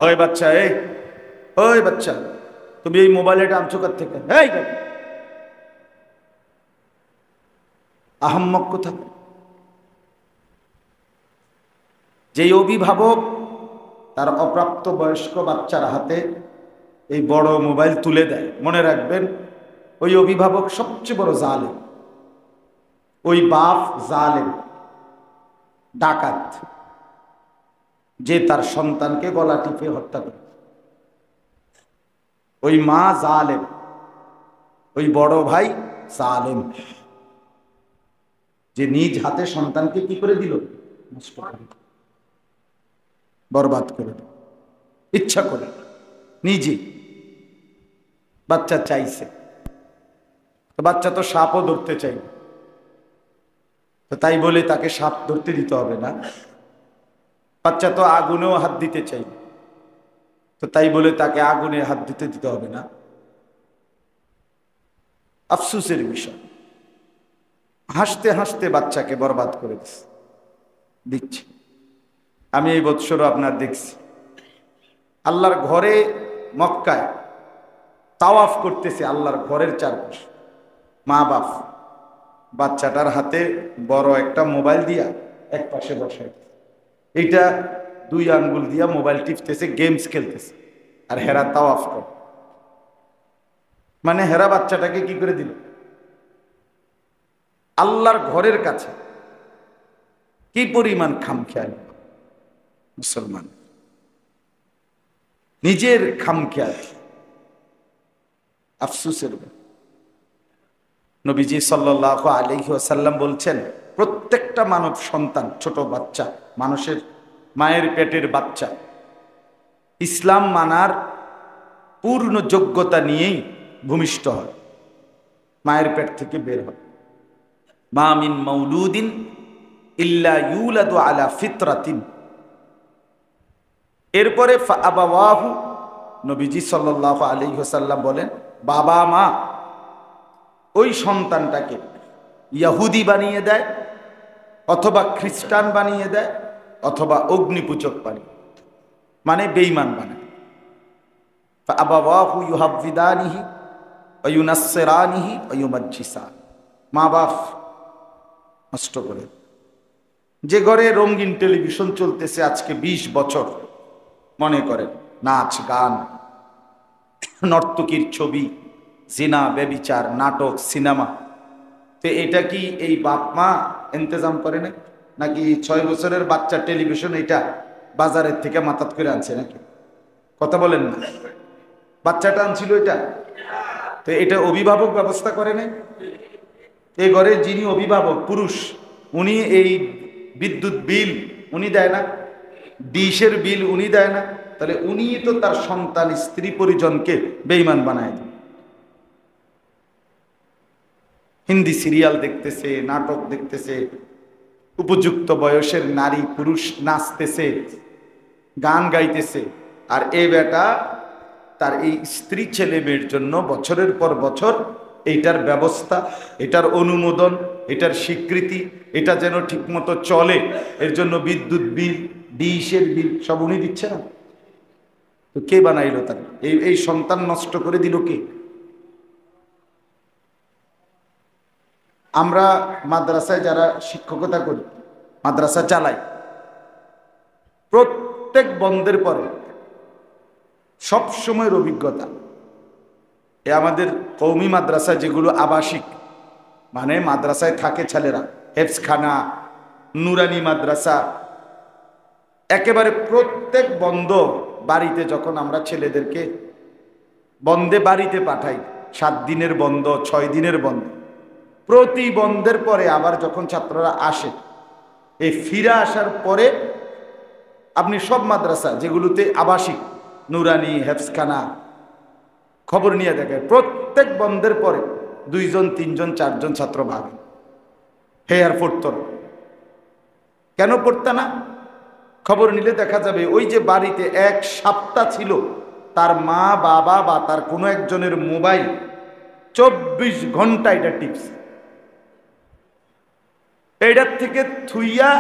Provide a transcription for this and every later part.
ওই বাচ্চা, ওই বাচ্চা, তুমি এই মোবাইলটা আনছো কোথা থেকে? এই আহাম্মক কোথা? যেই অভিভাবক তার অপ্রাপ্ত বয়স্ক বাচ্চার হাতে এই বড় মোবাইল তুলে দেয়, মনে রাখবেন ওই অভিভাবক সবচেয়ে বড় জালেম, ওই বাপ জালেম, ডাকাত, যে তার সন্তানকে গলা টিপে হত্যা করে। ওই মা জালেম, ওই বড় ভাই জালেম, যে নিজ হাতে সন্তানকে কি করে দিল? নষ্ট করে, বরবাদ করে দিল, ইচ্ছা করে নিজে। বাচ্চা চাইছে, বাচ্চা তো সাপও ধরতে চাই, তো তাই বলে তাকে সাপ ধরতে দিতে হবে না। বাচ্চা তো আগুনেও হাত দিতে চাই, তো তাই বলে তাকে আগুনে হাত দিতে হবে না। আফসোসের বিষয়, হাসতে হাসতে বাচ্চাকে বরবাদ করে দিচ্ছে। আমি এই বৎসরও আপনার দেখছি, আল্লাহর ঘরে মক্কায় তাওয়াফ করতেছে, আল্লাহর ঘরের চারপাশে মা বাপ বাচ্চাটার হাতে বড় একটা মোবাইল দিয়া এক পাশে বসায়, এইটা 2 আঙ্গুল দিয়া মোবাইল টিপতেছে, গেমস খেলতেছে, আর হেরা তাওয়াফ করে। মানে হেরা বাচ্চাটাকে কি করে দিল? আল্লাহর ঘরের কাছে। কি পরিমাণ খামখেয়াল মুসলমান, নিজের খামখেয়াল। আফসোসের, নবীজি সাল্লাল্লাহু আলাইহি ওয়াসাল্লাম বলছেন, প্রত্যেকটা মানব সন্তান, ছোট বাচ্চা, মানুষের মায়ের পেটের বাচ্চা, ইসলাম মানার পূর্ণ যোগ্যতা নিয়েই ভূমিষ্ঠ হয়, মায়ের পেট থেকে বের হয়। মা মিন মাউলুদিন ইল্লা ইউলাদু আলা ফিতরাতিন। এরপরে ফাআবাওয়াহু, নবীজি সাল্লাল্লাহু আলাইহি ওয়াসাল্লাম বলেন, বাবা মা ওই সন্তানটাকে ইহুদি বানিয়ে দেয়, অথবা খ্রিস্টান বানিয়ে দেয়, অথবা অগ্নিপূজক বানিয়ে, মানে বেঈমান বানায়। ফাআবাওয়াহু ইউহাব্বিদানিহি ওয়া ইউনাসসিরানিহি ওয়া ইউমাজ্জিসান। মা বাপ নষ্ট করে। যে ঘরে রঙিন টেলিভিশন চলতেছে আজকে 20 বছর, মনে করেন নাচ গান, নর্তকীর ছবি, জিনা ব্যভিচার, নাটক, সিনেমা, তো এটা কি এই বাপ মা ইন্তজাম করে না? নাকি 6 বছরের বাচ্চা টেলিভিশন এটা বাজারের থেকে মাতাত করে আনছে নাকি? কথা বলেন না, বাচ্চাটা আনছিল এটা, তো এটা অভিভাবক ব্যবস্থা করে নাই। এই ঘরে যিনি অভিভাবক পুরুষ, উনি এই বিদ্যুৎ বিল উনি দেয় না, ডিশের বিল উনি দেয় না, তাহলে উনি তো তার সন্তান, স্ত্রী, পরিজনকে বেঈমান বানায় দেন। হিন্দি সিরিয়াল দেখতেছে, নাটক দেখতেছে, উপযুক্ত বয়সের নারী পুরুষ নাচতেছে, গান গাইতেছে, আর এই বেটা তার এই স্ত্রী ছেলে মেয়ের জন্য বছরের পর বছর এইটার ব্যবস্থা, এটার অনুমোদন, এটার স্বীকৃতি, এটা যেন ঠিকমতো চলে, এর জন্য বিদ্যুৎ বিল, ডিশের বিল সব উনি দিচ্ছে না। তো কে বানাইলো তার? এই সন্তান নষ্ট করে দিল কে? আমরা মাদ্রাসায় যারা শিক্ষকতা করি, মাদ্রাসা চালাই, প্রত্যেক বন্ধের পরে সব সময়ের অভিজ্ঞতা, এ আমাদের কওমি মাদ্রাসা যেগুলো আবাসিক, মানে মাদ্রাসায় থাকে ছেলেরা, হেফজখানা, নুরানি মাদ্রাসা, একেবারে প্রত্যেক বন্ধ বাড়িতে যখন আমরা ছেলেদেরকে বন্ধে বাড়িতে পাঠাই, 7 দিনের বন্ধ, 6 দিনের বন্ধ, প্রতি বন্ধের পরে আবার যখন ছাত্ররা আসে, এই ফিরে আসার পরে আপনি সব মাদ্রাসা যেগুলোতে আবাসিক, নুরানি, হেফজখানা, খবর নিয়ে দেখেন, প্রত্যেক বন্ধের পরে 2 জন 3 জন 4 জন ছাত্র ভাগে। হে আর পড়তো না কেন? পড়তা না? খবর নিলে দেখা যাবে ওই যে বাড়িতে 1 সপ্তাহ ছিল, তার মা বাবা বা তার কোনো একজনের মোবাইল 24 ঘন্টা এটা টিপস, এইটার থেকে থুইয়া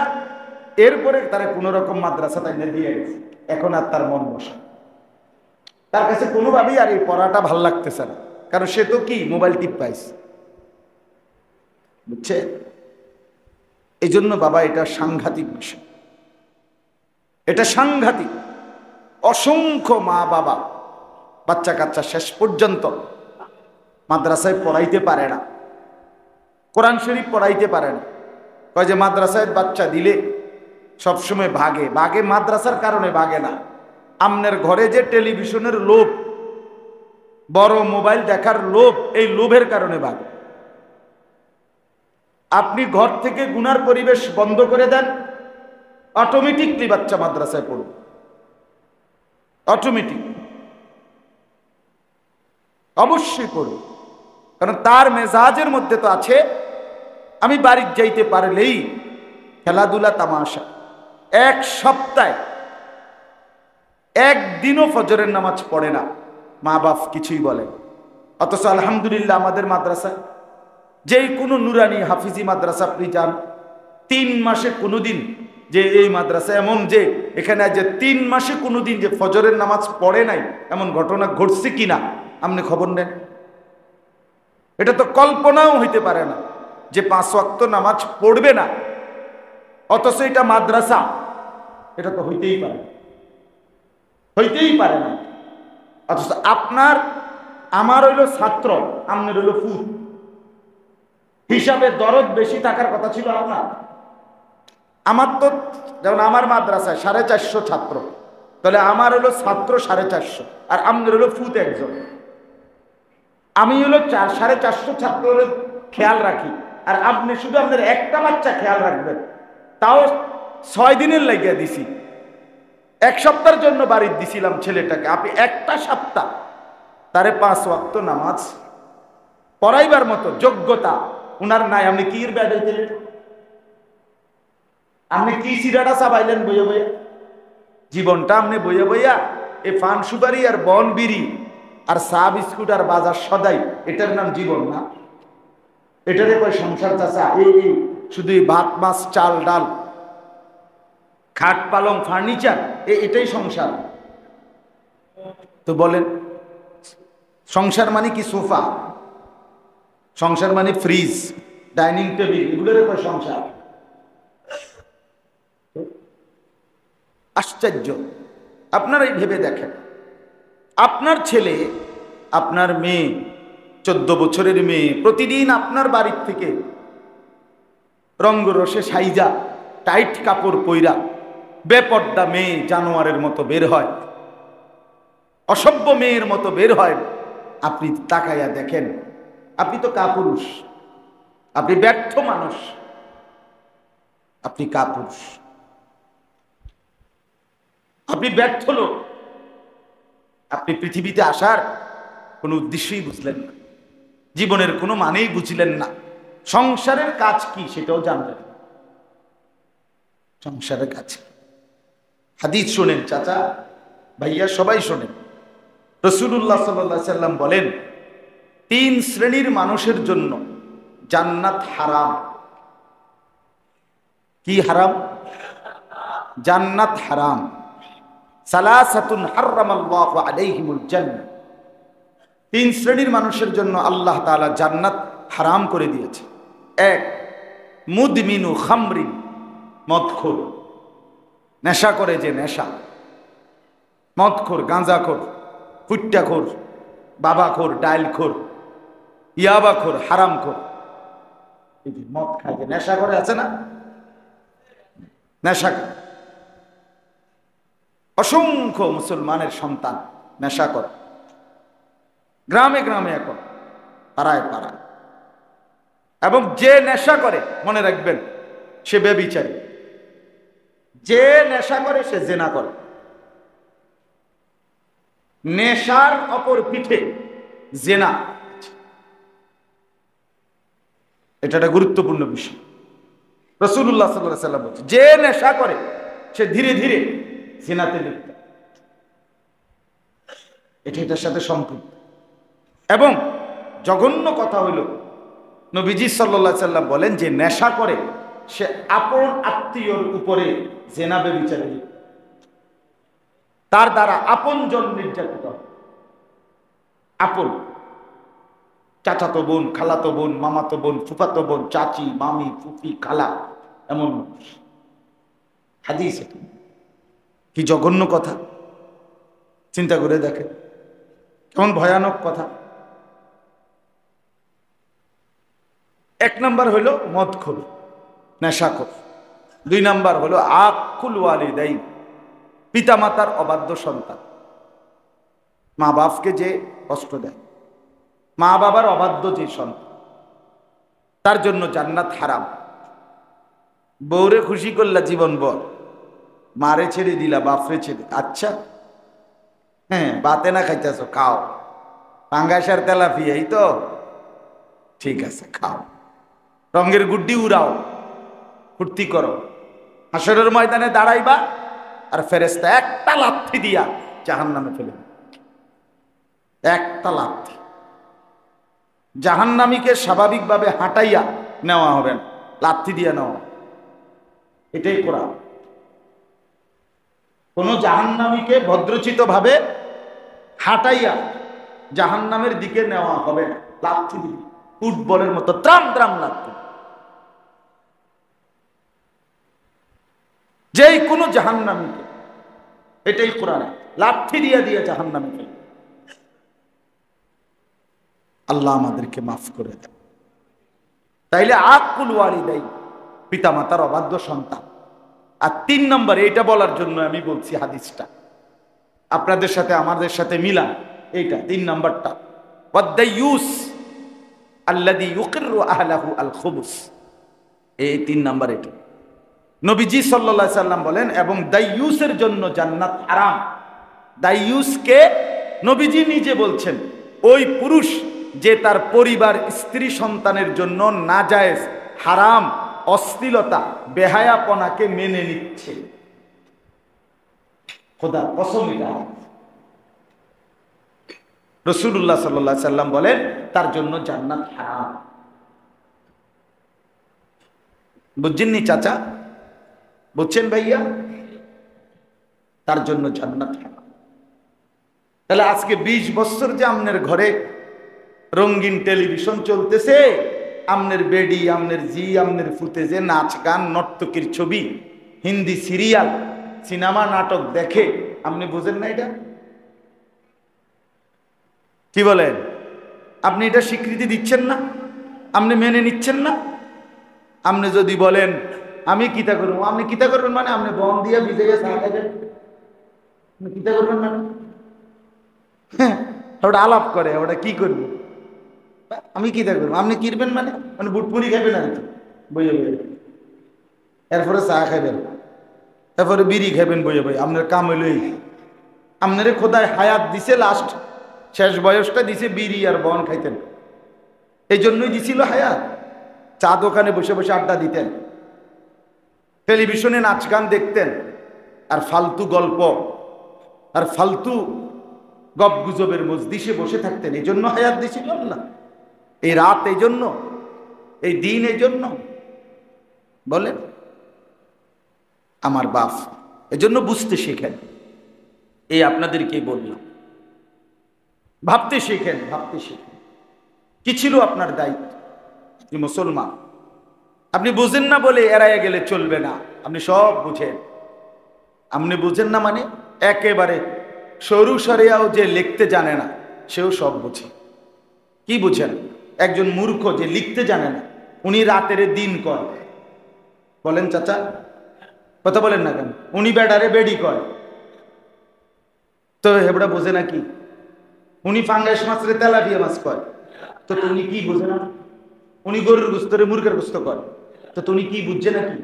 এরপরে তারা কোনো রকম মাদ্রাসা তাই দিয়ে গেছে। এখন আর তার মন বসা, তার কাছে কোনোভাবেই আর এই পড়াটা ভাল লাগতেছে না, কারণ সে তো কি মোবাইল টিপ পাইছে, বুঝছে? এই জন্য বাবা এটা সাংঘাতিক বিষয়, এটা সাংঘাতিক। অসংখ্য মা বাবা বাচ্চা কাচ্চা শেষ পর্যন্ত মাদ্রাসায় পড়াইতে পারে না, কোরআন শরীফ পড়াইতে পারে না। কয় যে মাদ্রাসায় বাচ্চা দিলে সবসময় ভাগে, ভাগে মাদ্রাসার কারণে ভাগে না, আমনের ঘরে যে টেলিভিশনের লোভ, বড় মোবাইল দেখার লোভ, এই লোভের কারণে ভাগে। আপনি ঘর থেকে গুনার পরিবেশ বন্ধ করে দেন, অটোমেটিকলি বাচ্চা মাদ্রাসায় পড়বে, অটোমেটিক, অবশ্যই পড়বে। কারণ তার মেজাজের মধ্যে তো আছে আমি বাড়ির যাইতে পারলেই খেলাধুলা তামাশা। এক সপ্তাহে একদিনও ফজরের নামাজ পড়ে না, মা বাপ কিছুই বলে। অথচ আলহামদুলিল্লাহ আমাদের মাদ্রাসায় যেই কোনো নুরানি হাফিজি মাদ্রাসা আপনি যান, 3 মাসে কোনোদিন যে এই মাদ্রাসা এমন যে এখানে যে 3 মাসে কোনোদিন যে ফজরের নামাজ পড়ে নাই এমন ঘটনা ঘটছে কিনা আপনি খবর নেন? এটা তো কল্পনাও হইতে পারে না যে 5 ওয়াক্ত নামাজ পড়বে না, অথচ এটা মাদ্রাসা, এটা তো হইতেই পারে, হইতেই পারে না। অথচ আপনার আমার হইল ছাত্র, আপনার হইল ফুল হিসাবে দরদ বেশি থাকার কথা ছিল আপনার। আমার তো যেমন আমার মাদ্রাসায় 450 ছাত্র, তাহলে আমার হলো ছাত্র 450 আর আপনার হলো ফুত একজন। আমি হলো 450 ছাত্র খেয়াল রাখি, আর আপনি শুধু আপনার একটা বাচ্চা খেয়াল রাখবেন, তাও 6 দিনের লাগিয়ে দিছি, 1 সপ্তাহের জন্য বাড়ি দিছিলাম ছেলেটাকে। আপনি একটা সপ্তাহ তারে 5 ওয়াক্ত নামাজ পড়াইবার মতো যোগ্যতা উনার নাই। আপনি কি ব্যাডে দিলেন? আপনি কি সিরাটা চাবাইলেন বইয়া বইয়া? জীবনটা আপনি বইয়া বইয়া এ পান সুপারি আর বন বিড়ি আর চা বিস্কুট আর বাজার সদাই, এটার নাম জীবন না? এটারে কয় সংসার? চাচা এই শুধু ভাত মাছ চাল ডাল খাট পালং ফার্নিচার এটাই সংসার? তো বলেন সংসার মানে কি? সোফা, সংসার মানে ফ্রিজ, ডাইনিং টেবিল, এগুলোর কয় সংসার? আশ্চর্য। আপনারাই ভেবে দেখেন, আপনার ছেলে আপনার মেয়ে 14 বছরের মেয়ে প্রতিদিন আপনার বাড়ির থেকে রঙ্গরসে সাইজা টাইট কাপড় পইরা বেপর্দা মেয়ে জানোয়ারের মতো বের হয়, অসভ্য মেয়ের মতো বের হয়। আপনি তাকাইয়া দেখেন, আপনি তো কাপুরুষ, আপনি ব্যর্থ মানুষ, আপনি কাপুরুষ, আপনি ব্যর্থ লোক। আপনি পৃথিবীতে আসার কোনো উদ্দেশ্যই বুঝলেন না, জীবনের কোনো মানেই বুঝলেন না, সংসারের কাজ কি সেটাও জানলেন না। সংসারের কাজ হাদিস শোনেন চাচা ভাইয়া সবাই শোনেন। রাসূলুল্লাহ সাল্লাল্লাহু আলাইহি সাল্লাম বলেন 3 শ্রেণীর মানুষের জন্য জান্নাত হারাম। কি হারাম? জান্নাত হারাম। সালাসাতুন হারামাল্লাহু আলাইহিমুল জান্নাহ, 3 শ্রেণীর মানুষের জন্য আল্লাহ তাআলা জান্নাত হারাম করে দিয়েছে। 1 মুদমিনু খামরিন, মদখোর, নেশা করে যে নেশা, মদখোর, গাঁজাখোর, ফুট্টাখোর, বাবাখোর, ডাইলখোর, ইয়াবাখোর, হারামখোর, এই যে মদ খায় যে নেশা করে, আছে না? নেশা করে অসংখ্য মুসলমানের সন্তান নেশা করে, গ্রামে গ্রামে এখন, পাড়ায় পাড়ায়। এবং যে নেশা করে মনে রাখবেন সে ব্যভিচারী, যে নেশা করে সে জেনা করে। নেশার অপর পিঠে জেনা, এটা একটা গুরুত্বপূর্ণ বিষয়। রাসূলুল্লাহ সাল্লাল্লাহু আলাইহি ওয়াসাল্লাম বলেছেন যে নেশা করে সে ধীরে ধীরে জিনাতে লিপ্ত, এটার সাথে সম্পৃক্ত। এবং জঘন্য কথা হইল নবীজি সাল্লাল্লাহু আলাইহি ওয়াসাল্লাম বলেন যে নেশা করে সে আপন আত্মীয়র উপরে জিনা ব্যভিচারে লিপ্ত, তার দ্বারা আপনজন নির্যাতিত। আপন, চাচাতো বোন, খালাতো বোন, মামাতো বোন, ফুফাতো বোন, চাচি, মামি, ফুফি, খালা, এমন মানুষ। হাদিস এটা। কি জঘন্য কথা, চিন্তা করে দেখেন কেমন ভয়ানক কথা। এক নাম্বার হলো মদখোর, নেশাখোর। 2 নাম্বার হলো আকুল ওয়ালিদাইন, পিতামাতার অবাধ্য সন্তান। মা বাপকে যে কষ্ট দেয়, মা বাবার অবাধ্য যে সন্তান, তার জন্য জান্নাত হারাম। বউরে খুশি করলা জীবন ভর, মারে ছেড়ে দিলা, বাপরে ছেড়ে, আচ্ছা হ্যাঁ বাতে না খাইতেছ, খাও। পাঙ্গাসার তেলাপিয়া, এই তো ঠিক আছে, খাও। রঙের গুড্ডি উড়াও, ফুর্তি করো। হাসরের ময়দানে দাঁড়াইবা, আর ফেরেশতা একটা লাথি দিয়া জাহান্নামে ফেলে দিবে। একটা লাথি। জাহান্নামীকে স্বাভাবিকভাবে হাঁটাইয়া নেওয়া হবে না, লাথি দিয়া নেওয়া। এটাই কোরআন। কোন জাহান্নামীকে ভদ্রচিত ভাবে হাঁটাইয়া জাহান্নামের দিকে নেওয়া হবে না, লাথি দিবে, ফুটবলের মতো ত্রাম ত্রাম লাথি। যেই কোনো জাহান্নামীকে, এটাই কোরআনে, লাথি দিয়া দিয়া জাহান্নামে ফেলে। আল্লাহ আমাদেরকে মাফ করে দেন। তাইলে আকুল ওয়ালিদাইন, পিতামাতার অবাধ্য সন্তান। আর 3 নম্বরে, এটা বলার জন্য আমি বলছি হাদিসটা, আপনাদের সাথে আমাদের সাথে মিলা। এইটা 3 নম্বরটা, ওয়াদাইয়ুস আল্লাযী ইউকিররু আহলাহু আল খুবুস। এই 3 নম্বর। এটা নবীজি সাল্লাল্লাহু আলাইহি সাল্লাম বলেন, এবং দাইয়ুসের জন্য জান্নাত হারাম। দাইয়ুসকে নবীজি নিজে বলছেন, ওই পুরুষ যে তার পরিবার, স্ত্রী, সন্তানের জন্য নাজায়েজ, হারাম, অশ্লীলতা, বেহায়াপনাকে মেনে নিচ্ছে। খোদা কসম, রাসূলুল্লাহ সাল্লাল্লাহু আলাইহি সাল্লাম বলেন তার জন্য জান্নাত হারাম। বুঝছেননি চাচা? বুঝছেন ভাইয়া? তার জন্য জান্নাত হারাম। তাহলে আজকে 20 বছর যে আমনের ঘরে রঙিন টেলিভিশন চলতেছে, আমনের বেডি, আমনের জি, আমনের ফুটেজে নাচ গান, নর্তকীর ছবি, হিন্দি সিরিয়াল, সিনেমা, নাটক দেখে, আপনি বুঝেন না এটা? কি বলেন? আপনি এটা স্বীকৃতি দিচ্ছেন না, আপনি মেনে নিচ্ছেন না। আপনি যদি বলেন আমি কিতা করবো, আপনি কিতা করবেন মানে আপনি বন দিয়ে ভিজে গিয়ে চা খাবেন, কিতা করবেন মানে? হ্যাঁ, ওটা আলাপ করে, ওটা কি করবো, আমি কিতা করবো, আপনি কিনবেন মানে মানে বুটপুরি খাবেন আর কি, বইয়ে বইয়ে, এরপরে চা খাবেন, এরপরে বিড়ি খাবেন বইয়ে বইয়ে। আপনার কাম হইল, আপনারে খোদায় হায়াত দিছে, লাস্ট শেষ বয়সটা দিছে বিড়ি আর বন খাইতেন, এই জন্যই দিছিল হায়াত। চা দোকানে বসে বসে আড্ডা দিতেন, টেলিভিশনে নাচ গান দেখতেন, আর ফালতু গল্প আর ফালতু গপগুজবের মজলিসে বসে থাকতেন। এই জন্য হায়াত দিছিল আল্লাহ, এই রাত এই জন্য, এই দিন এই জন্য। বলেন আমার বাপ, এই জন্য বুঝতে শেখেন। এই আপনাদেরকে বললাম, ভাবতে শেখেন, ভাবতে শেখেন। কি ছিল আপনার দায়িত্ব? আপনি মুসলমান, আপনি বুঝেন না বলে এড়াইয়া গেলে চলবে না, আপনি সব বুঝেন। আপনি বুঝেন না মানে একেবারে সরু সরিয়াও যে লিখতে জানে না সেও সব বুঝে। কি বুঝেন? একজন মূর্খ যে লিখতে জানে না, উনি রাতের দিন কয়, বলেন চাচা, কথা বলেন না কেন? উনি বেডারে বেডি কয়, তো হেবড়া বোঝে না কি? উনি ফাঙ্গাস মাছরে তেলাপিয়া মাছ কয়, তো তুমি কি বুঝে না? উনি গরুর গুস্তরে মুরগের গুস্ত কয়, তো তুমি কি বুঝছে নাকি?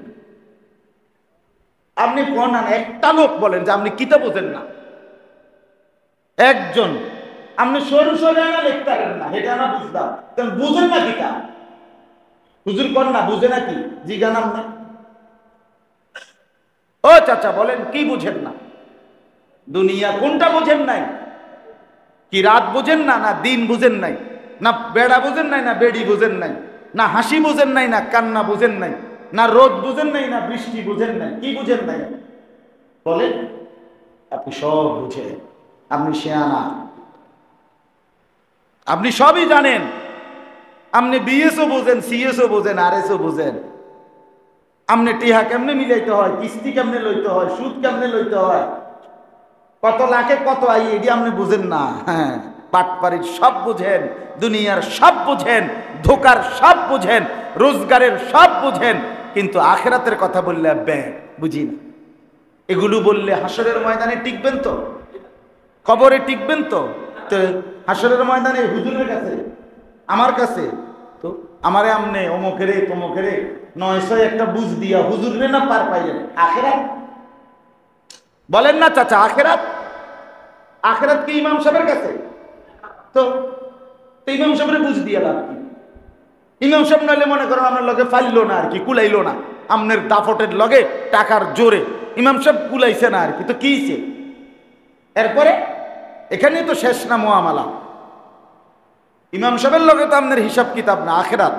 আপনি কোন একটা লোক বলেন যে আপনি কিতা বোঝেন না? একজন আপনি সরু সরে লিখতে পারেন না, এটা না বুঝলাম, বুঝেন না কিতা? হুজুর কর না, বুঝে নাকি? জিজ্ঞানাম না। ও চাচা বলেন কি বুঝেন না? দুনিয়া কোনটা বুঝেন নাই? কি রাত বুঝেন না, না দিন বুঝেন নাই, না বেড়া বুঝেন নাই, না বেড়ি বুঝেন নাই, না হাসি বুঝেন নাই, না কান্না বুঝেন নাই, না রোদ বুঝেন নাই, না বৃষ্টি বুঝেন নাই? কি বুঝেন নাই বলেন? আপনি সব বুঝেন, আপনি শিয়ানা। আপনি সবই জানেন, আপনি বিএসও বোঝেন, সিএসও বোঝেন, আরএসও বোঝেন। আপনি টিহা কেমনে মিলাইতে হয়, কিস্তি কেমনে লইতে হয়, সুদ কেমনে লইতে হয়, কত লাখে কত আই, এটি আপনি বুঝেন না। হ্যাঁ, পাটপাড়ির সব বুঝেন, দুনিয়ার সব বুঝেন, ধোকার সব বুঝেন, রোজগারের সব বুঝেন, কিন্তু আখেরাতের কথা বললে বুঝি না। এগুলো বললে হাসরের ময়দানে টিকবেন তো? কবরে টিকবেন তো? তো হাসরের ময়দানে হুজুরের কাছে, আমার কাছে তো আমারে আমনে অমুকেরে তমুকেরে 900 একটা বুঝ দিয়া হুজুরে না পার পাইলেন। আখেরাত বলেন না চাচা, আখেরাত, আখেরাত কি ইমাম সাহেবের কাছে? তো ইমাম সাহেবের বুঝ দিয়া লাভ কি? ইমাম সাহেব নইলে মনে করেন আপনার লগে ফাইললো না আর কি, কুলাইলো না, আমনের দাফটের লগে টাকার জোরে ইমাম সাহেব কুলাইছে না আর কি, তো কিছে এরপরে? এখানে তো শেষ না মুআমালা। ইমাম সাহেবের লগে তো আপনার হিসাব কিতাব না, আখেরাত,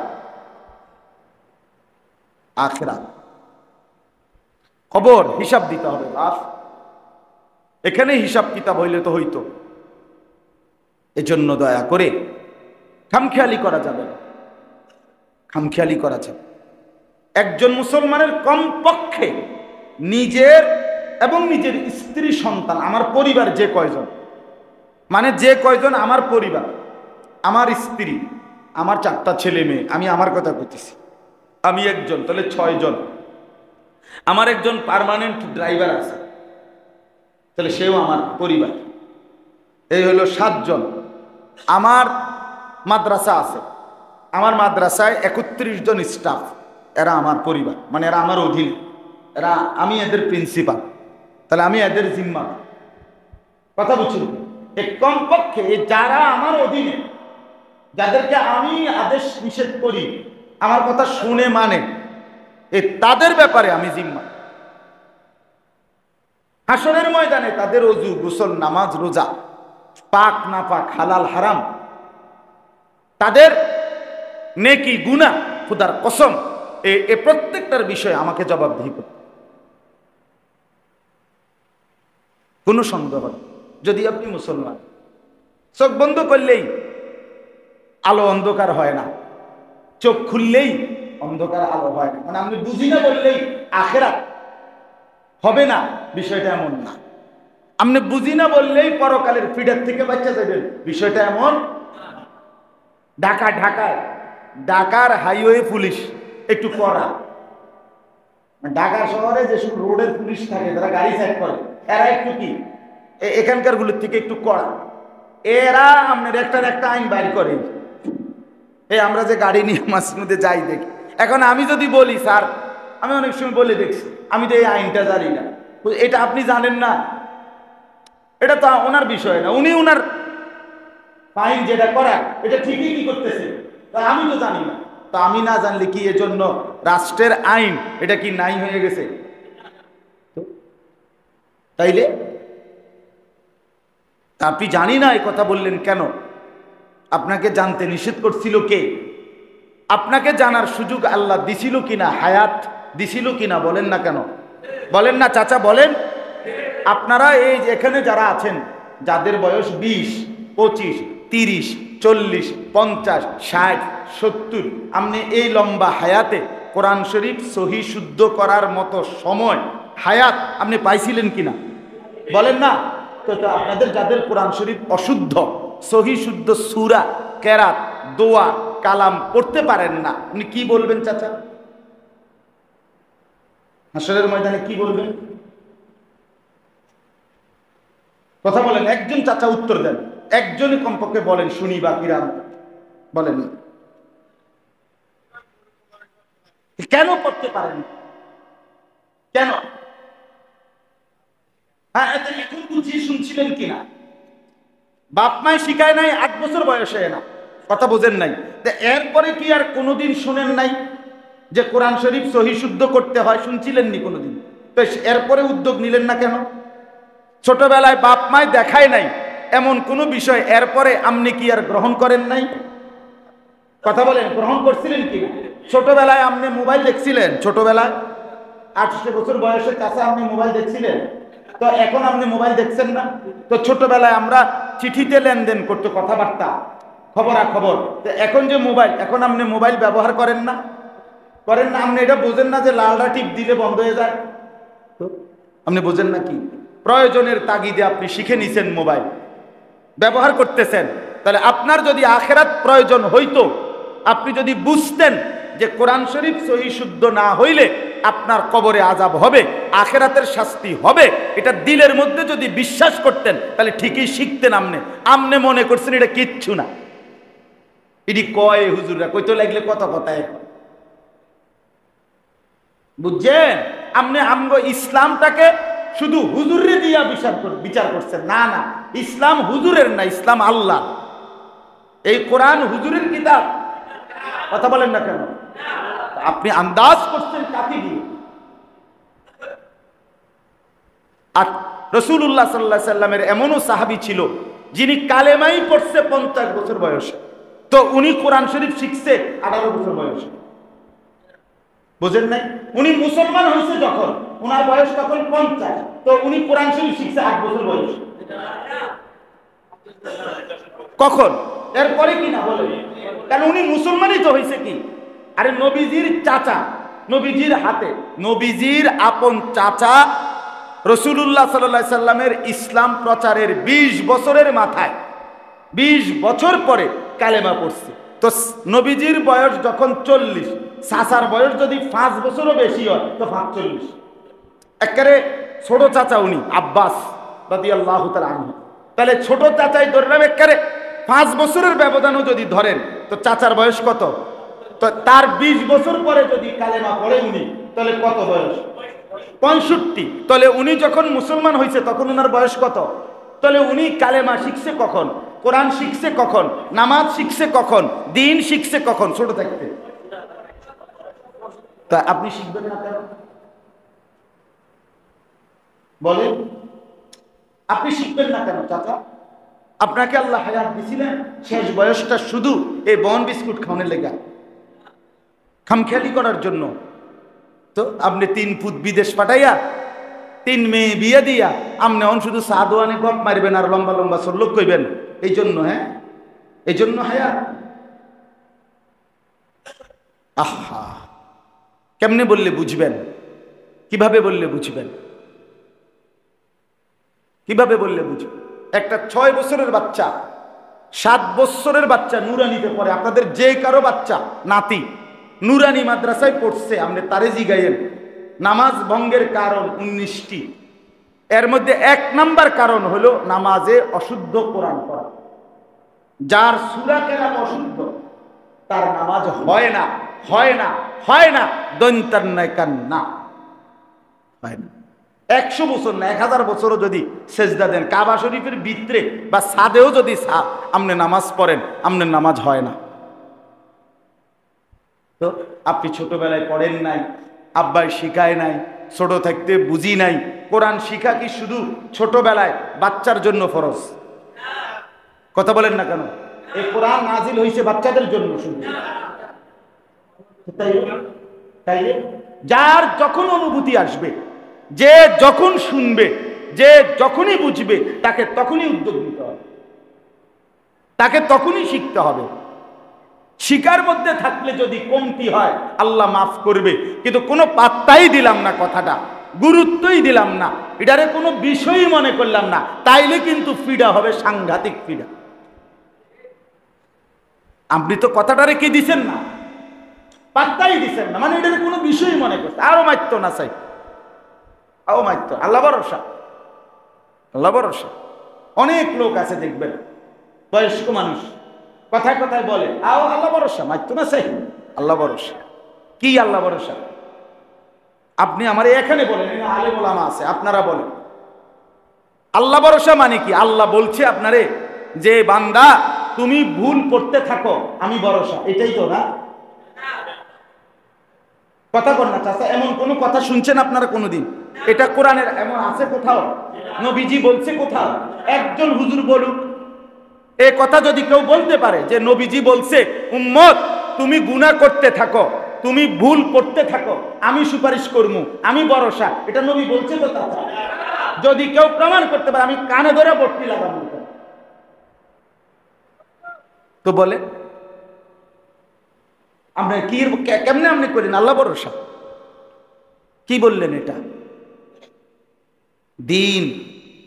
আখেরাত খবর হিসাব দিতে হবে বাস। এখানে হিসাব কিতাব হইলে তো হইতো। এজন্য দয়া করে খামখেয়ালি করা যাবে না, খামখেয়ালি করা যাবে। একজন মুসলমানের কমপক্ষে নিজের এবং নিজের স্ত্রী সন্তান, আমার পরিবার যে কয়জন, মানে যে কয়জন আমার পরিবার, আমার স্ত্রী, আমার 4টা ছেলে মেয়ে, আমি আমার কথা বলতেছি, আমি একজন, তাহলে 6 জন। আমার একজন পার্মানেন্ট ড্রাইভার আছে, তাহলে সেও আমার পরিবার, এই হলো 7 জন। আমার মাদ্রাসা আছে, আমার মাদ্রাসায় 31 জন স্টাফ, এরা আমার পরিবার, মানে এরা আমার অধীন, এরা, আমি এদের প্রিন্সিপাল, তাহলে আমি এদের জিম্মা। কথা বুঝছেন? এই কমপক্ষে যারা আমার অধীনে, যাদেরকে আমি আদেশ নিষেধ করি, আমার কথা শুনে মানে, তাদের ব্যাপারে আমি জিম্মা। হাসরের ময়দানে তাদের ওযু, গোসল, নামাজ, রোজা, পাক না পাক, হালাল হারাম, তাদের নেকি গুনাহ, খুদার কসম, এই প্রত্যেকটার বিষয়ে আমাকে জবাবদিহি করতে, কোনো সন্দেহ নেই। যদি আপনি মুসলমান, চোখ বন্ধ করলেই আলো অন্ধকার হয় না, চোখ খুললেই অন্ধকার আলো হয় না, মানে আপনি বুঝি না বললেই আখেরাত হবে না, বিষয়টা এমন না। আপনি বুঝি না বললেই পরকালের ফিডার থেকে বাচ্চা যাবেন, বিষয়টা এমন। ঢাকার হাইওয়ে পুলিশ একটু কড়া, ঢাকার শহরে যেসব রোডের পুলিশ থাকে, যারা গাড়ি চেক করে, এরা একটু কি এখানকার গুলোর থেকে একটু কড়া। এরা আপনার একটা আইন বাইর করে, আমরা যে গাড়ি নিয়ে মাঝে মধ্যে যাই দেখি। এখন আমি যদি বলি স্যার, আমি অনেক সময় বলে দেখছি আমি তো এই আইনটা জানি না, এটা আপনি জানেন না, এটা তো ওনার বিষয় না, উনি ওনার ফাইন যেটা করা এটা ঠিকই কি করতেছে, আমি তো জানি না। তো আমি না জানলে কি এজন্য রাষ্ট্রের আইন এটা কি নাই হয়ে গেছে? তাইলে আপনি জানি না এই কথা বললেন কেন? আপনাকে জানতে নিষেধ করছিল কে? আপনাকে জানার সুযোগ আল্লাহ দিছিল কিনা, হায়াত দিছিল কিনা? বলেন না কেন? বলেন না চাচা, বলেন। আপনারা এই এখানে যারা আছেন, যাদের বয়স 20, 25, 30, 40, 50, 60, 70, আপনি এই লম্বা হায়াতে কোরআন শরীফ সহি শুদ্ধ করার মতো সময়, হায়াত আপনি পাইছিলেন কিনা? বলেন না। তো আপনাদের যাদের কোরআন শরীফ অশুদ্ধ, সহি শুদ্ধ সূরা, কেরাত, দোয়া, কালাম পড়তে পারেন না, আপনি কি বলবেন চাচা? হাসরের ময়দানে কি বলবেন? কথা বলেন, একজন চাচা উত্তর দেন, একজনই কমপক্ষে বলেন, শুনি। বাকিরা বলেন কেন পড়তে পারেন? কেন? হ্যাঁ, এখন বুঝিয়ে শুনছিলেন কিনা? বাপ মায় শিখায় নাই, 8 বছর বয়সে না, কথা বোঝেন নাই। এরপরে কি আর কোনোদিন শুনেন নাই যে কোরআন শরীফ সহি শুদ্ধ করতে হয়? শুনছিলেন নি কোনোদিন? তো এরপরে উদ্যোগ নিলেন না কেন? ছোটবেলায় বাপ মায় দেখায় নাই এমন কোনো বিষয়, এরপরে আপনি কি আর গ্রহণ করেন নাই? কথা বলেন, গ্রহণ করছিলেন কি? ছোটবেলায় আপনি মোবাইল দেখছিলেন? ছোটবেলায় 8 বছর বয়সে কাছে আপনি মোবাইল দেখছিলেন? তো এখন আপনি মোবাইল দেখছেন না? তো ছোটবেলায় আমরা চিঠিতে লেনদেন করতো, কথাবার্তা, খবরাখবর। এখন যে মোবাইল, এখন আপনি মোবাইল ব্যবহার করেন না? করেন না? আপনি এটা বোঝেন না যে লালটা টিপ দিলে বন্ধ হয়ে যায়? তো আপনি বোঝেন না কি? প্রয়োজনের তাগিদে আপনি শিখে নিছেন মোবাইল, ব্যবহার করতেছেন। তাহলে আপনার যদি আখেরাত প্রয়োজন হইতো, আপনি যদি বুঝতেন যে কোরআন শরীফ সহি শুদ্ধ না হইলে আপনার কবরে আযাব হবে, আখেরাতের শাস্তি হবে, এটা দিলের মধ্যে যদি বিশ্বাস করতেন, তাহলে ঠিকই শিখতেন। আমনে মনে করছেন এটা কিচ্ছু না। এটি কয় হুজুররা কইতে লাগলে কত কথা এখন, বুঝছেন? আপনি আমগো ইসলামটাকে শুধু হুজুরে দিয়া বিচার করছেন। না না, ইসলাম হুজুরের না, ইসলাম আল্লাহ। এই কোরআন হুজুরের কিতাব। কথা বলেন না কেন? আপনি আন্দাজ করছেন কাকে দিয়ে? আর রাসূলুল্লাহ সাল্লাল্লাহু আলাইহি সাল্লামের এমনও সাহাবী ছিল যিনি কালেমাই পড়ছে 50 বছর বয়সে, তো উনি কোরআন শরীফ শিখছে 18 বছর বয়সে। বুঝেন নাই? উনি মুসলমান হয়েছে যখন, ওনার বয়স তখন 50, তো উনি কোরআন শরীফ শিখছে 8 বছর বয়সে। কখন? এরপরে কি না বলে? কারণ উনি মুসলমানই তো হয়েছে কি। আরে নবীজির চাচা, নবীজির হাতে, নবীজির আপন চাচা রাসূলুল্লাহ সাল্লাল্লাহু আলাইহি সাল্লামের ইসলাম প্রচারের 20 বছরের মাথায়, 20 বছর পরে কালেমা পড়ছে। তো নবীজির বয়স যখন 40, চাচার বয়স যদি 5 বছরও বেশি হয় তো 45। একেবারে ছোট চাচা উনি, আব্বাস রাদিয়াল্লাহু তাআলা আনহু। তাহলে ছোট চাচাই ধরলাম, একেবারে 5 বছরের ব্যবধানও যদি ধরেন, তো চাচার বয়স কত? তো তার 20 বছর পরে যদি কালেমা পড়ে উনি, তাহলে কত বয়স? 65। তাহলে উনি যখন মুসলমান হয়েছে তখন ওনার বয়স কত? তাহলে উনি কালেমা শিখছে কখন? কোরআন শিখছে কখন? নামাজ শিখছে কখন? দিন শিখছে কখন? ছোট থাকতে। তা আপনি শিখবেন না কেন বলেন? আপনি শিখবেন না কেন চাচা? আপনাকে আল্লাহ হায়াত দিছিলেন শেষ বয়সটা শুধু এই বন বিস্কুট খাওয়ানোর লেগা, খামখেয়ালি করার জন্য। তো আপনি 3 ফুট বিদেশ পাঠাইয়া 3 মেয়ে বিয়ে দিয়া আপনি অন শুধু চা দোয়ানে গপ মারবেন আর লম্বা লম্বা সল্লোক কইবেন, এই জন্য? হ্যাঁ, এই জন্য হায়াত? আহা, কেমনে বললে বুঝবেন? কিভাবে বললে বুঝবেন? কিভাবে বললে বুঝবেন? একটা 6 বছরের বাচ্চা, 7 বছরের বাচ্চা নুরানিতে পড়ে। আপনাদের যে কারো বাচ্চা নাতি নুরানি মাদ্রাসায় পড়ছে, আপনি তারে জিগাইয়েন নামাজ ভঙ্গের কারণ 19টি। এর মধ্যে 1 নাম্বার কারণ হলো নামাজে অশুদ্ধ কোরআন পড়া। যার সূরা কেরাত অশুদ্ধ তার নামাজ হয় না, হয় না, হয় না, দন্তান্নায় কান্না হয় না। 100 বছর না, 1000 বছরও যদি সেজদা দেন, কাবা শরীফের ভিতরে বা ছাদেও যদি আপনি নামাজ পড়েন, আপনার নামাজ হয় না। তো আপনি ছোটবেলায় পড়েন নাই, আব্বাই শিখায় নাই, ছোট থাকতে বুঝি নাই। কোরআন শিখা কি শুধু ছোটবেলায় বাচ্চার জন্য ফরজ? কথা বলেন না কেন? এই কোরআন নাজিল হয়েছে বাচ্চাদের জন্য শুধু। তাই যার যখন অনুভূতি আসবে, যে যখন শুনবে, যে যখনই বুঝবে, তাকে তখনই উদ্যোগ নিতে হবে, তাকে তখনই শিখতে হবে। শিকার মধ্যে থাকলে যদি কমতি হয় আল্লাহ মাফ করবে, কিন্তু কোনো পাত্তাই দিলাম না, কথাটা গুরুত্বই দিলাম না, এটারে কোনো বিষয়ই মনে করলাম না, তাইলে কিন্তু ফিডা হবে সাংঘাতিক ফিডা। আপনি তো কথাটারে কি দিছেন না, পাত্তাই দিছেন না, মানে এটারে কোনো বিষয়ই মনে করছে। আরো মারতো না চাই, আরো মারতো। আল্লাহ ভরসা, আল্লাহ ভরসা। অনেক লোক আছে দেখবেন, বয়স্ক মানুষ কথায় কথায় বলে আও আল্লাহ ভরসা, মারতো না চাই, আল্লাহ ভরসা। কি আল্লাহ ভরসা? আপনি আমার এখানে বলেন, আলেম ওলামা আছে, আপনারা বলেন আল্লাহ ভরসা মানে কি? আল্লাহ বলছে আপনারে যে বান্দা তুমি ভুল করতে থাকো, আমি ভরসা, এটাই তো না? কথা বল না চাচা, এমন কোন কথা শুনছেন আপনারা কোনোদিন? এটা কোরআনের এমন আছে কোথাও? নবীজি বলছে কোথাও? একজন হুজুর বলুক। এই কথা যদি কেউ বলতে পারে যে নবীজি বলছে উম্মত তুমি গুনাহ করতে থাকো, তুমি ভুল করতে থাকো, আমি সুপারিশ করবো, আমি ভরসা, এটা নবী বলছে তো চাচা? যদি কেউ প্রমাণ করতে পারে আমি কানে ধরে বট্টি লাগাবো। তো বলে আমরা কি কেমনে আপনি করেন আল্লাহ ভরসা? কি বললেন এটা? দিন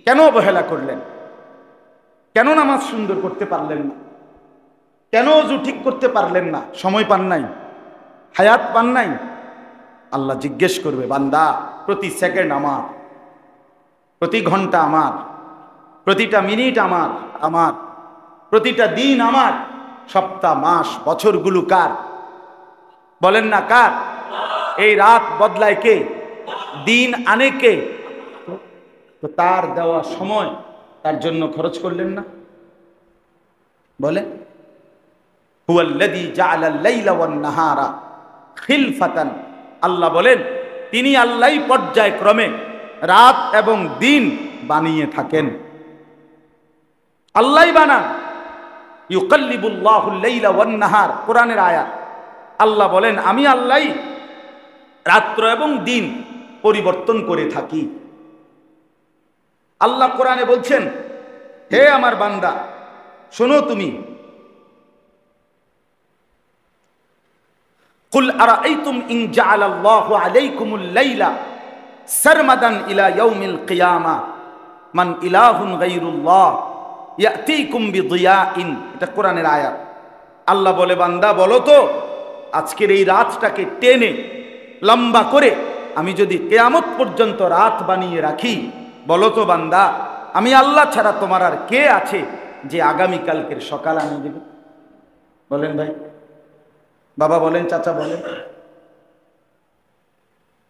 কেন অবহেলা করলেন? কেন নামাজ সুন্দর করতে পারলেন না? কেন অজু ঠিক করতে পারলেন না? সময় পান নাই, হায়াত পান নাই? আল্লাহ জিজ্ঞেস করবে, বান্দা প্রতি সেকেন্ড আমার, প্রতি ঘন্টা আমার, প্রতিটা মিনিট আমার, আমার প্রতিটা দিন আমার, সপ্তাহ মাস বছরগুলো কার? বলেন না কার? এই রাত বদলায় কে? দিন আনে কে? তো তার দেওয়া সময় তার জন্য খরচ করলেন না? বলে হুয়াল্লাযী জাআলাল লাইলা ওয়ান নাহারা খিলফাতান, আল্লাহ বলেন তিনি আল্লাহই পর্যায়ক্রমে রাত এবং দিন বানিয়ে থাকেন। আল্লাহই বানান। ইউকাল্লিবুল্লাহুল লাইলা ওয়ান নাহার, কোরআনের আয়াত। আল্লাহ বলেন আমি আল্লাহই রাত্র এবং দিন পরিবর্তন করে থাকি। আল্লাহ কোরআনে বলছেন, হে আমার বান্দা শোনো তুমি, কুল আরাআইতুম ইন জাআলাল্লাহু আলাইকুমুল লাইলা সারমাদান ইলা ইয়াউমিল কিয়ামা মান ইলাহুন গায়রুল্লাহ ইয়াতিকুম বিদিয়াইন। এটা কোরআনের আয়াত। আল্লাহ বলে বান্দা বলো তো, আজকের এই রাতটাকে টেনে লম্বা করে আমি যদি কিয়ামত পর্যন্ত রাত বানিয়ে রাখি, বলো তো বান্দা আমি আল্লাহ ছাড়া তোমার আর কে আছে যে আগামীকালকের সকাল আনিয়ে দেবে? বলেন ভাই, বাবা বলেন, চাচা বলেন।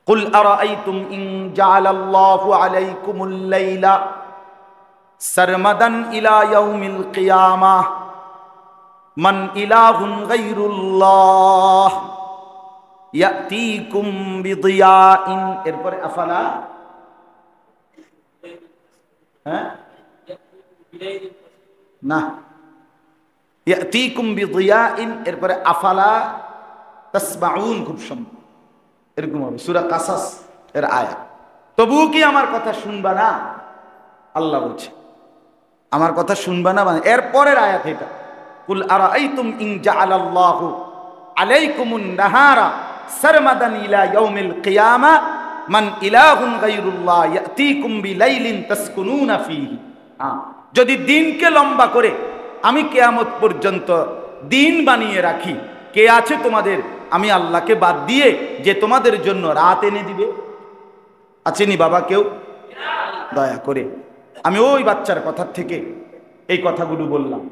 কুল আরাআইতুম ইন জাআলাল্লাহু আলাইকুমুল লাইলা সারমাদান ইলা ইয়াউমিল কিয়ামাহ মান ইলাহুন গায়রুল্লাহ ইয়াতিকুম বিদিয়াইন। এরপরে আফালা, হ্যাঁ না, ইয়াতিকুম বিদিয়াইন, এরপরে আফালা তাসমাউন, খুব সুন্দর এরকম হবে সূরা কাসাস এর আয়াত। তবুও কি আমার কথা শুনবা না? আল্লাহ বলছে আমার কথা শুনবা না। মানে এরপরের আয়াত এটা, কুল আরাআইতুম ইন জাআলাল্লাহু আলাইকুমুন নাহারা সারমাদান ইলা ইয়াউমিল কিয়ামা মান ইলাহুন গায়রুল্লাহ ইয়াতিকুম বিলাইলিন তাসকুনুনা ফীহি। যদি দিনকে লম্বা করে আমি কিয়ামত পর্যন্ত দিন বানিয়ে রাখি, কে আছে তোমাদের আমি আল্লাহকে বাদ দিয়ে যে তোমাদের জন্য রাত এনে দিবে? আছেনি বাবা কেউ? দয়া করে আমি ওই বাচ্চার কথা থেকে এই কথাগুলো বললাম।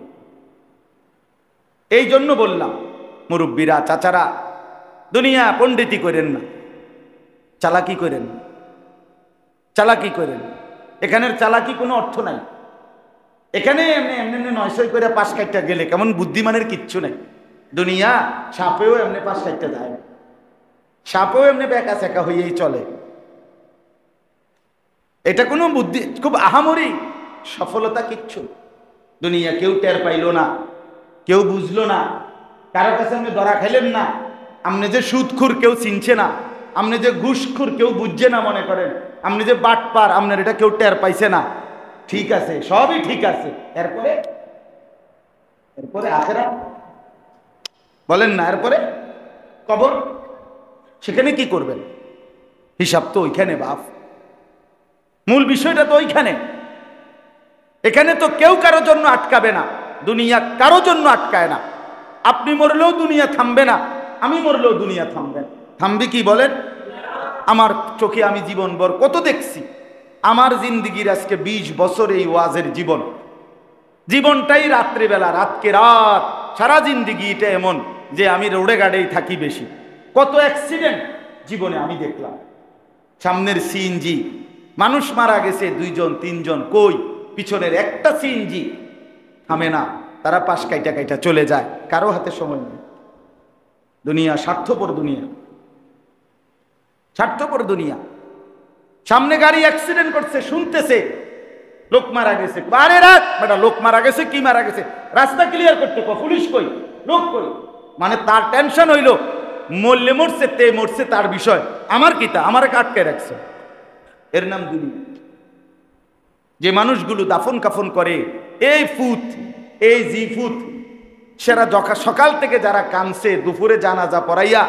এই জন্য বললাম মুরব্বীরা, চাচারা, দুনিয়া পণ্ডিতি করেন না, চালাকি করেন, চালাকি করেন। এখানের চালাকি কোনো অর্থ নাই। এখানে এমনি এমনি 900 করে পাশ কাটতে গেলে কেমন বুদ্ধিমানের কিচ্ছু নাই। দুনিয়া সাপেও এমনি পাশ কাটতে যায়, সাপেও এমনি বেকা সেকা হয়েই চলে। এটা কোনো বুদ্ধি, খুব আহামরি সফলতা কিচ্ছু। দুনিয়া কেউ টের পাইল না, কেউ বুঝলো না, কারো কাছে আপনি ধরা খাইলেন না। আপনি যে সুদখুর কেউ চিনছে না, আপনি যে ঘুষখুর কেউ বুঝছে না, মনে করেন আপনি যে বাটপার আপনার এটা কেউ টের পাইছে না। ঠিক আছে, সবই ঠিক আছে। এরপরে এরপরে আখেরাত বলেন না, এরপরে কবর, সেখানে কি করবেন? হিসাব তো ওইখানে বাপ, মূল বিষয়টা তো ওইখানে। এখানে তো কেউ কারো জন্য আটকাবে না, দুনিয়া কারো জন্য আটকায় না। আপনি মরলেও দুনিয়া থামবে না, আমি মরলেও দুনিয়া থামবে না। থামবে কি বলেন? আমার চোখে আমি জীবনভর কত দেখছি। আমার জিন্দিগির আজকে 20 বছর এই ওয়াজের জীবন, জীবনটাই রাত্রিবেলা, রাতকে রাত, সারা জিন্দিগি এটা এমন যে আমি রোডে গাড়েই থাকি বেশি। কত অ্যাক্সিডেন্ট জীবনে আমি দেখলাম। সামনের সিএনজি মানুষ মারা গেছে 2 জন 3 জন, কই পিছনের একটা সিএনজি থামে না, তারা পাশ কাইটা কাইটা চলে যায়, কারো হাতে সময় নেই। দুনিয়া স্বার্থপর, দুনিয়া স্বার্থপর দুনিয়া। সামনে গাড়ি অ্যাক্সিডেন্ট করছে, শুনতেছে লোক মারা গেছে, বারে রাত বেটা লোক মারা গেছে, কি মারা গেছে, রাস্তা ক্লিয়ার করতে পুলিশ কই, লোক কই। মানে তার টেনশন হইল মরলে মরছে, তে মরছে তার বিষয়, আমার কিতা, আমার আটকে রাখছে। এর নাম দুনিয়া। যে মানুষগুলো দাফন কাফন করে, এই ফুত, এই জি ফুত, সেরা সকাল থেকে যারা কানছে, দুপুরে জানাজা পড়াইয়া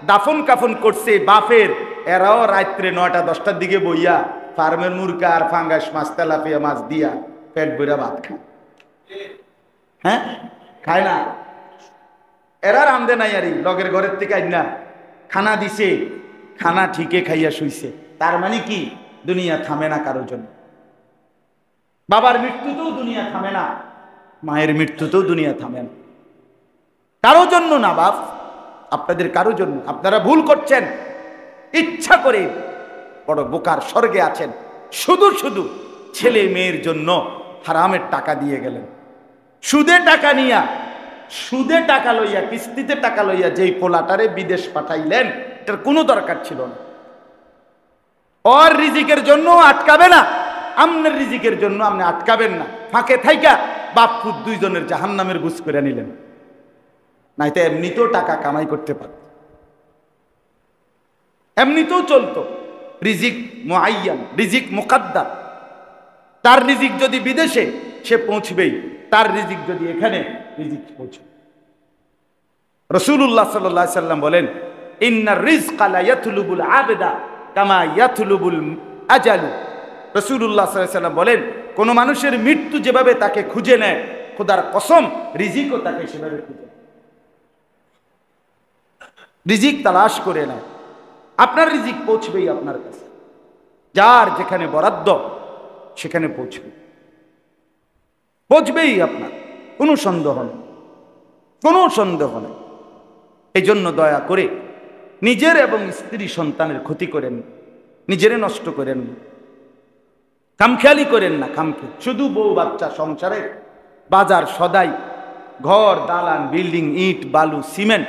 দাফন কাফন করছে বাপের, এরাও রাত্রে 9টা-10টার দিকে বইয়া ফার্মের মুরগা আর ফাঙ্গাস মাছ, তেলাপিয়া মাছ দিয়া পেট ভরা ভাত খায়। হ্যাঁ, খায় না? এরা রান্ধে নাই, আর লগের ঘরের থেকে আইনা খানা দিছে, খানা ঠিকই খাইয়া শুইছে। তার মানে কি? দুনিয়া থামে না কারোর জন্য। বাবার মৃত্যুতেও দুনিয়া থামে না, মায়ের মৃত্যুতেও দুনিয়া থামে না, কারোর জন্য না বাপ, আপনাদের কারোর জন্য। আপনারা ভুল করছেন, ইচ্ছা করে বড় বোকার স্বর্গে আছেন। শুধু শুধু ছেলে মেয়ের জন্য হারামের টাকা দিয়ে গেলেন, সুদে টাকা নিয়া, সুদে টাকা লইয়া, কিস্তিতে টাকা লইয়া যেই পোলাটারে বিদেশ পাঠাইলেন, এটার কোনো দরকার ছিল না। ওর রিজিকের জন্য আটকাবে না, আমনের রিজিকের জন্য আপনি আটকাবেন না। ফাঁকে থাইকা বাপ পুত দুইজনের জাহান্নামের বুঝ করে নিলেন, নাইতে এমনিতেও টাকা কামাই করতে পারত, এমনিতেও চলতো। রিজিক মুআয়্যান, রিজিক মুকাদ্দার। তার রিজিক যদি বিদেশে, সে পৌঁছবেই। তার রিজিক যদি এখানে, রিজিক পৌঁছবে। রাসূলুল্লাহ সাল্লাল্লাহু আলাইহি সাল্লাম বলেন, ইন্নার রিজকা লা ইয়াতলুবুল আবদা কামা ইয়াতলুবুল আজালু। রাসূলুল্লাহ সাল্লাল্লাহু আলাইহি সাল্লাম বলেন, কোন মানুষের মৃত্যু যেভাবে তাকে খুঁজে নেয়, খোদার কসম রিজিকও তাকে সেভাবে খুঁজে নেয়, রিজিক তালাশ করে নেয়। আপনার রিজিক পৌঁছবেই আপনার কাছে, যার যেখানে বরাদ্দ সেখানে পৌঁছবে, পৌঁছবেই আপনার, কোনো সন্দেহ নেই, কোনো সন্দেহ নেই। এই জন্য দয়া করে নিজের এবং স্ত্রী সন্তানের ক্ষতি করেন, নিজেরে নষ্ট করেন, খামখেয়ালি করেন না। শুধু বউ বাচ্চা, সংসারে বাজার সদাই, ঘর দালান বিল্ডিং, ইট বালু সিমেন্ট,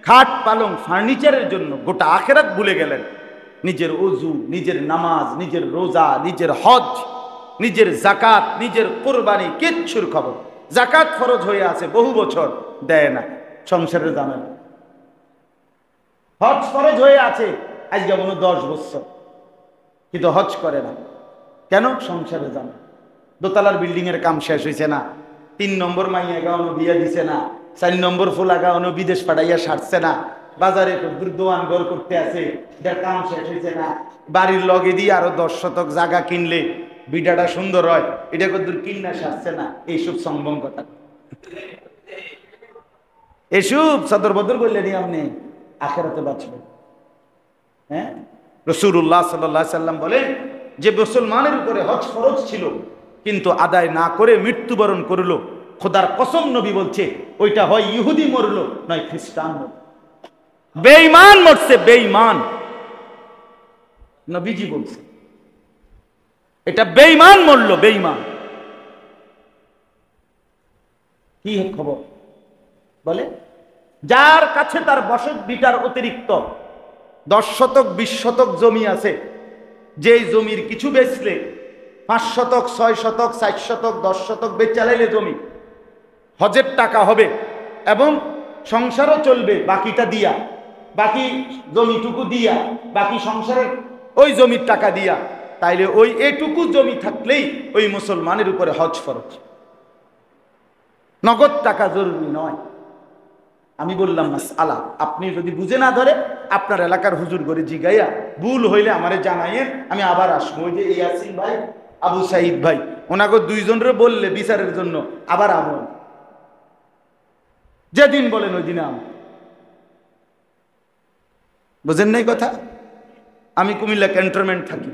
খাট পালং ফার্নিচারের জন্য গোটা আখেরাত ভুলে গেলেন। নিজের ওযু, নিজের নামাজ, নিজের রোজা, নিজের হজ, নিজের জাকাত, নিজের কোরবানি কিচ্ছুর খবর। জাকাত ফরজ হয়ে আছে বহু বছর, দেয় না, সংসারের জানে না। হজ ফরজ হয়ে আছে আজ যেমন 10 বছর, কিন্তু হজ করে না। কেন? সংসারে জানে। দোতলার বিল্ডিং এর কাম শেষ হয়েছে না, 3 নম্বর মাইয়া গাওয়ানো বিয়া দিছে না, 4 নম্বর ফুলা গাওয়ানো বিদেশ পাঠাইয়া সারছে না, বাজারে দোয়ান ঘর করতে আছে, এটার কাম শেষ হয়েছে না, বাড়ির লগে দিয়ে আরো 10 শতক জায়গা কিনলে বিটাটা সুন্দর হয়, এটা কদ্দুর কিনা সারছে না। এইসব সম্ভব কথা, এসব সদর বদর করলেন আপনি আখেরাতে বাঁচবেন। হ্যাঁ, রাসূলুল্লাহ সাল্লাল্লাহু আলাইহি সাল্লাম বলেন, যে মুসলমানের উপরে হজ ফরজ ছিল কিন্তু আদায় না করে মৃত্যুবরণ করলো, খোদার কসম নবী বলছে ওইটা হয় ইহুদি মরলো, নয় খ্রিস্টান মরলো, বেঈমান মরছে, বেঈমান। নবীজি বলছে এটা বেঈমান মরলো, বেঈমান। কি খবর বলে? যার কাছে তার বসত বিটার অতিরিক্ত 10 শতক 20 শতক জমি আছে, যেই জমির কিছু বেচলে 5 শতক 6 শতক 4 শতক 10 শতক বেচালাইলে জমি হজের টাকা হবে এবং সংসারও চলবে বাকিটা দিয়া, বাকি জমিটুকু দিয়া, বাকি সংসারের ওই জমির টাকা দিয়া, তাইলে ওই এটুকু জমি থাকলেই ওই মুসলমানের উপরে হজ ফরজ। নগদ টাকা জরুরি নয়। আমি বললাম মাসআলা, আপনি যদি বুঝে না ধরে আপনার এলাকার হুজুর করে জিগাইয়া, ভুল হইলে আমারে জানাইয়েন, আমি আবার আসবো। ওই যে ইয়াসিন ভাই, আবু সাইদ ভাই, ওনাকে 2 জনের বললে বিচারের জন্য আবার আমল, যেদিন বলেন ওই দিনে আমল। বুঝেন নাই কথা? আমি কুমিল্লা ক্যান্টনমেন্ট থাকি,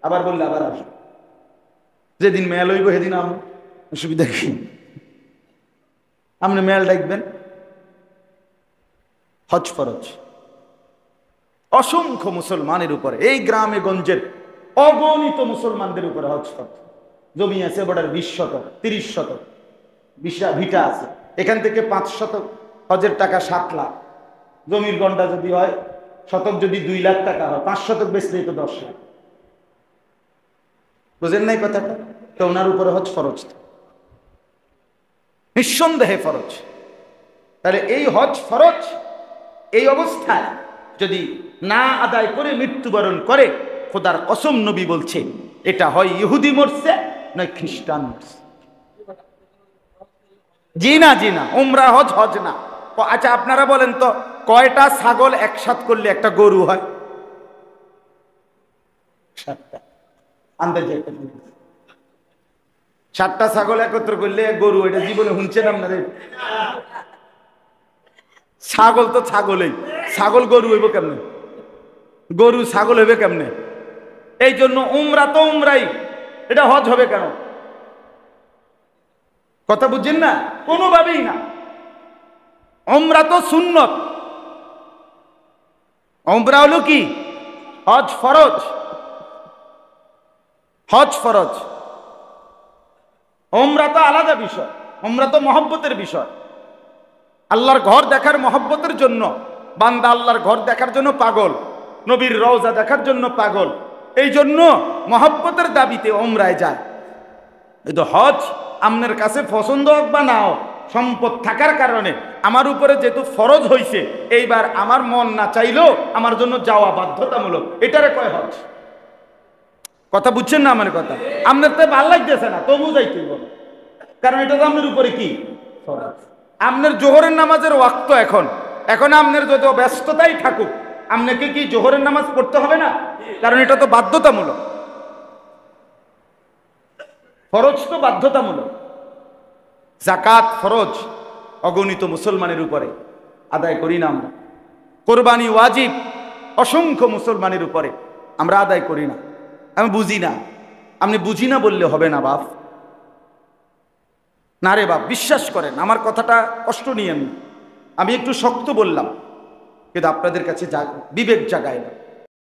আবার বললে আবার আসবো, যেদিন মেল হইব সেদিন আমল, অসুবিধা কি? আপনি মেল ডাকবেন। হজ ফরজ অসংখ্য মুসলমানের উপরে, এই গ্রামে গঞ্জের অগণিত মুসলমানদের উপরে হজ ফরজ। জমি আছে বড়ার 20 শতক 30 শতক ভিটা আছে, এখান থেকে 5 শতক হজের টাকা 7 লাখ, জমির গন্ডা যদি হয় শতক যদি 2 লাখ টাকা হয়, 5 শতক বেচলেই তো 10 লাখ। বুঝেন নাই কথাটা? তো ওনার উপরে হজ ফরজ, নিঃসন্দেহে ফরজ। তাহলে এই হজ ফরজ, এই অবস্থায় যদি না আদায় করে মৃত্যুবরণ করে, খোদার কসম নবী বলছে এটা হয় ইহুদি মরছে, নয় খ্রিস্টান মরছে। জি না, জি না, উমরা হজ হজ না। আচ্ছা আপনারা বলেন তো, কয়টা ছাগল একসাথ করলে একটা গরু হয়? 7টা। আন্দাজে একটা গরু। 7টা ছাগল একত্র করলে গরু, এটা জীবনে শুনছেন আপনাদের? ছাগল তো ছাগলেই, ছাগল গরু হইব কেমনে? গরু ছাগল হইবে কেমনে? এই জন্য উমরা তো উমরাই, এটা হজ হবে কেন? কথা বুঝছেন না? কোনোভাবেই না। উমরা তো সুন্নত, উমরা হলো কি? হজ ফরজ। হজ ফরজ, উমরা তো আলাদা বিষয়। উমরা তো মহব্বতের বিষয়। আল্লাহর ঘর দেখার মহব্বতের জন্য বান্দা আল্লাহর ঘর দেখার জন্য পাগল, নবীর রওজা দেখার জন্য পাগল, এই জন্য মহব্বতের দাবিতে উমরায় যায়। এই তো হজ আপনার কাছে পছন্দ হোক বা না হোক, সম্পদ থাকার কারণে আমার উপরে যেহেতু ফরজ হইছে, এইবার আমার মন না চাইলেও আমার জন্য যাওয়া বাধ্যতামূলক, এটারে কয় হজ। কথা বুঝছেন না আমার কথা? আপনার তো ভাল লাগতেছে না, তবু যাইতে হবে, কারণ এটা তো আপনার উপরে কি ফরজ। আপনার জোহরের নামাজের ওয়াক্ত এখন, এখন আপনার যত ব্যস্ততাই থাকুক, আপনাকে কি জোহরের নামাজ পড়তে হবে না? কারণ এটা তো বাধ্যতামূলক, ফরজ তো বাধ্যতামূলক। যাকাত ফরজ, অগণিত মুসলমানের উপরে আদায় করি না আমরা। কোরবানি ওয়াজিব, অসংখ্য মুসলমানের উপরে, আমরা আদায় করি না। আমি বুঝি না, আপনি বুঝি না বললে হবে না বাপ। না রে বাপ, বিশ্বাস করেন, আমার কথাটা কষ্ট নিয়েন না, আমি একটু শক্ত বললাম, কিন্তু আপনাদের কাছে বিবেক জাগায় না।